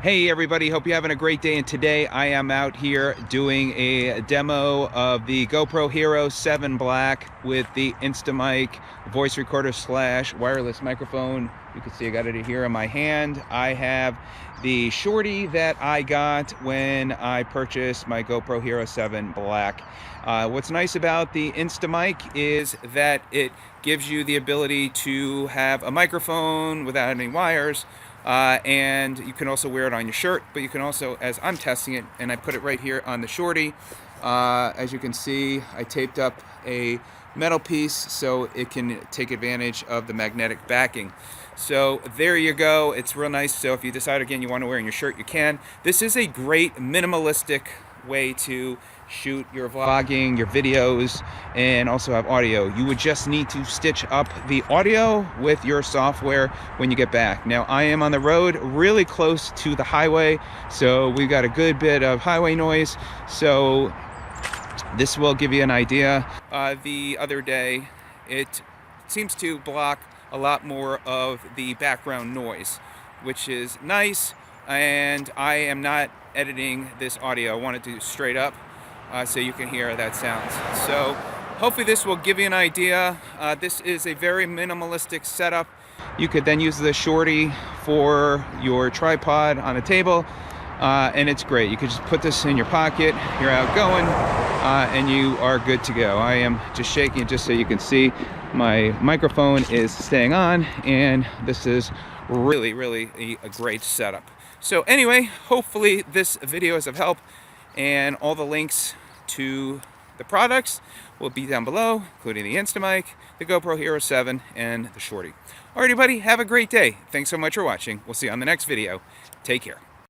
Hey everybody, hope you're having a great day, and today I am out here doing a demo of the GoPro Hero 7 Black with the Instamic voice recorder / wireless microphone. You can see I got it here in my hand. I have the Shorty that I got when I purchased my GoPro Hero 7 Black. What's nice about the Instamic is that it gives you the ability to have a microphone without any wires. And you can also wear it on your shirt, but you can also, as I'm testing it, and I put it right here on the Shorty, as you can see, I taped up a metal piece so it can take advantage of the magnetic backing. So there you go. It's real nice. So if you decide again you want to wear it in your shirt, you can. This is a great minimalistic way to shoot your vlogging, your videos, and also have audio. You would just need to stitch up the audio with your software when you get back. Now I am on the road really close to the highway, so we've got a good bit of highway noise, so this will give you an idea. The other day it seems to block a lot more of the background noise, which is nice, and I am not editing this audio. I want it to straight up so you can hear that sounds. So hopefully this will give you an idea. This is a very minimalistic setup. You could then use the Shorty for your tripod on a table, and it's great. You could just put this in your pocket, you're outgoing, and you are good to go. I am just shaking it just so you can see my microphone is staying on, and this is really a great setup. So anyway, hopefully this video is of help, and all the links to the products will be down below, including the Instamic, the GoPro Hero 7, and the Shorty. Alrighty buddy, have a great day. Thanks so much for watching. We'll see you on the next video. Take care.